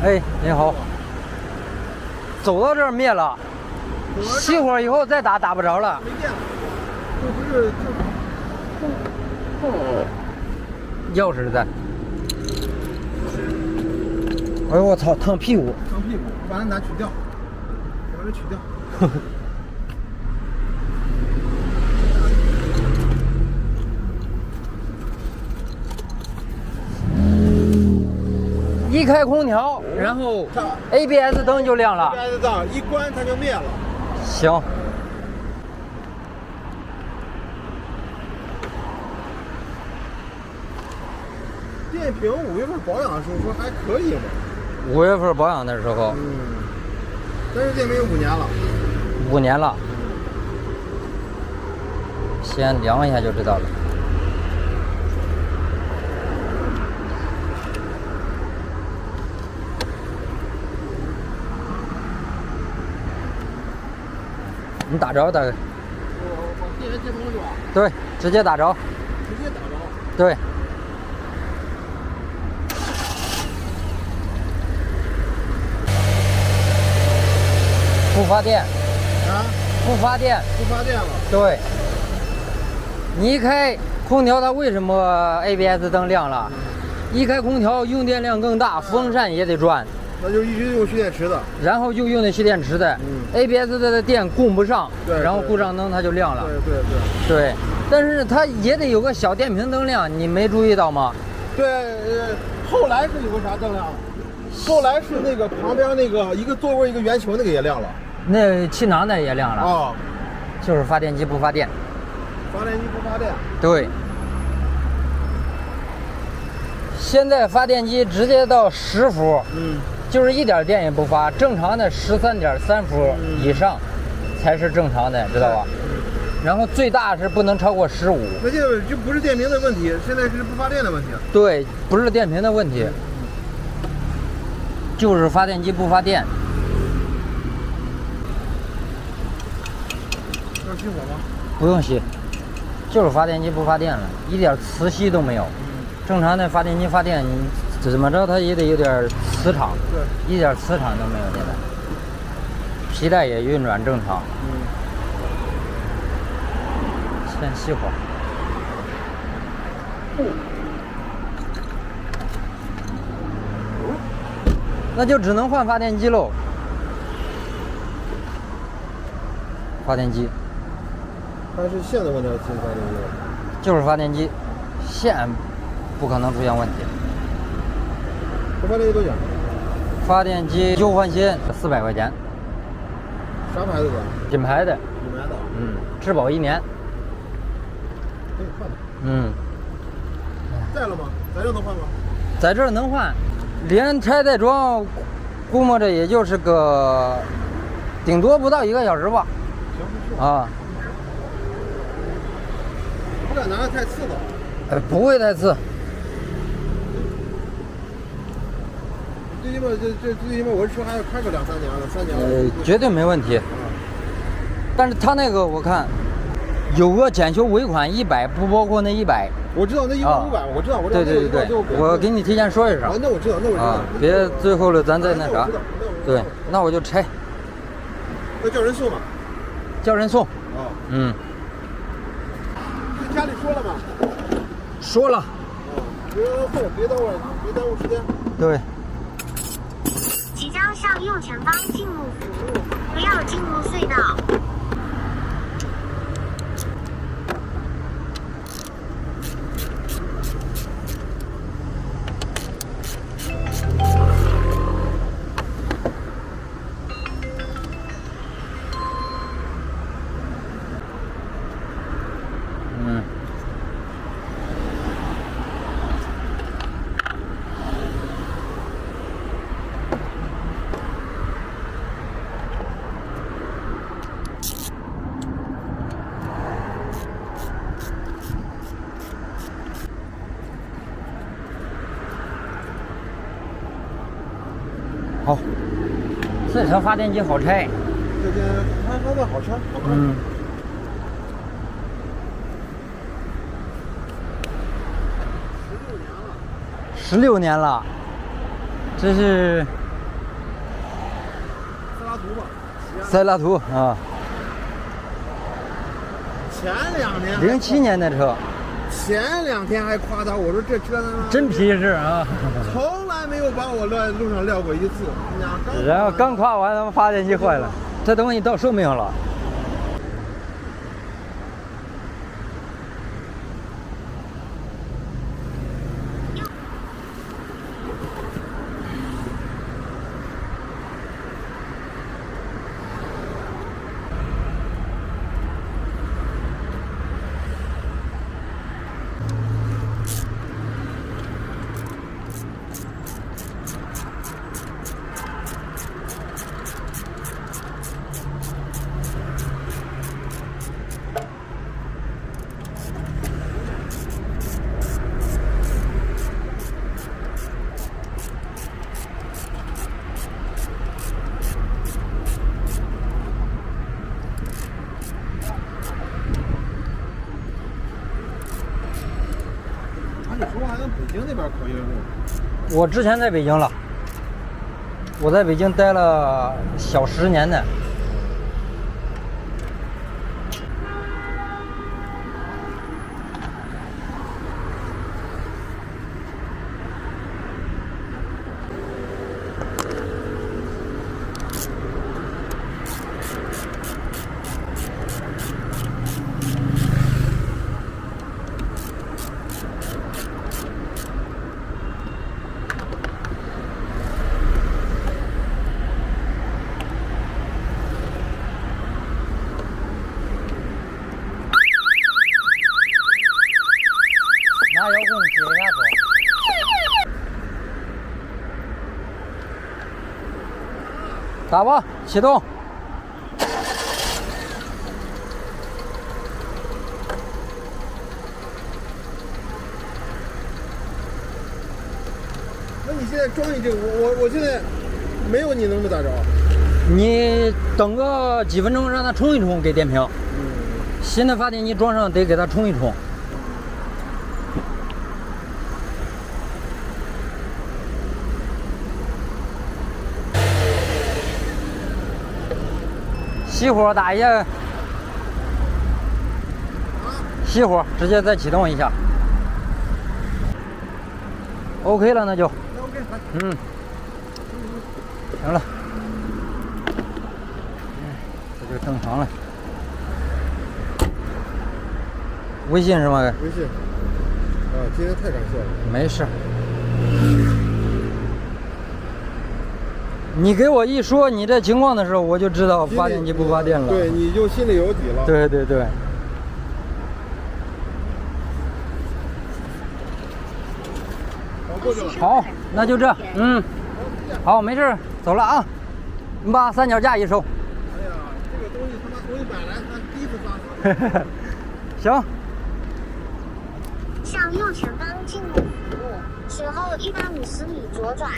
哎，你好。走到这儿灭了，熄火以后再打打不着了。没电了，这不是钥匙在。哎呦我操，烫屁股！烫屁股，把它拿取掉，把它取掉。一开空调，然后 ABS 灯就亮了。ABS 灯一关它就灭了。行。电瓶5月份保养的时候说还可以嘛。5月份保养的时候。但是电瓶有5年了。5年了。先量一下就知道了。你打着大概？我把电源接通是吧？对，直接打着。直接打着。对。不发电。啊？不发电。不发电了。对。你一开空调，它为什么 ABS 灯亮了？一开空调用电量更大，风扇也得转。那就一直用蓄电池的，然后就用那蓄电池的，ABS 的电供不上，然后故障灯它就亮了。对，但是它也得有个小电瓶灯亮，你没注意到吗？对，后来是有个啥灯亮？后来是那个旁边那个一个座位一个圆球那个也亮了，那气囊的也亮了。啊，就是发电机不发电。发电机不发电。对。现在发电机直接到10伏。就是一点电也不发，正常的13.3伏以上才是正常的，知道吧？然后最大是不能超过15。那这个就不是电瓶的问题，现在是不发电的问题。对，不是电瓶的问题，就是发电机不发电。要熄火吗？不用熄，就是发电机不发电了，一点磁吸都没有。正常的发电机发电，你怎么着它也得有点磁场，一点磁场都没有。现在皮带也运转正常。先熄火。那就只能换发电机喽。发电机。它是线的问题还是发电机？就是发电机，线不可能出现问题。这发电机多少钱？发电机旧换新400块钱。啥牌子的？品牌的。品牌的。质保1年。可以换。在了吗？在这能换吗？在这能换，连拆带装，估摸着也就是个，顶多不到1个小时吧。行。啊。不敢拿的太次的。不会太次。最起码最起码我这车还要开个2、3年了，3年了。绝对没问题。但是他那个我看有个检修尾款100，不包括那100。我知道那100、500，我知道。对，我给你提前说一声。那我知道，那我知道。别最后了咱再那啥。对，那我就拆。那叫人送吗？叫人送。跟家里说了吗？说了。别让他送，别耽误时间。对。即将向右前方进入服务，不要进入隧道。好，这车发电机好拆。这件它的好拆。16年了，这是塞拉图啊，前2年还07年的车，前2天还夸他，我说这车呢真皮实啊。从来没有把我在路上撂过一次。你讲然后刚夸完，他们发电机坏了，这东西到寿命了。你说还跟北京那边考业务？我之前在北京了，我在北京待了小10年呢。拿遥控指一下走。打吧，启动。那你现在装一这个，我现在没有你能不能咋着？你等个几分钟，让它冲一冲，给电瓶。新的发电机装上得给它冲一冲。熄火打一下，熄火直接再启动一下。OK 了，那就，行了，这就正常了。微信是吗？微信。啊，今天太感谢了。没事。你给我一说你这情况的时候，我就知道发电机不发电了。对，你就心里有底了。对对对。好，过去了。好，那就这。好，没事，走了啊。你把三脚架一收。哎呀，这个东西他妈从你买来，他第一次发。行。向右前方进入服务，随后150米左转。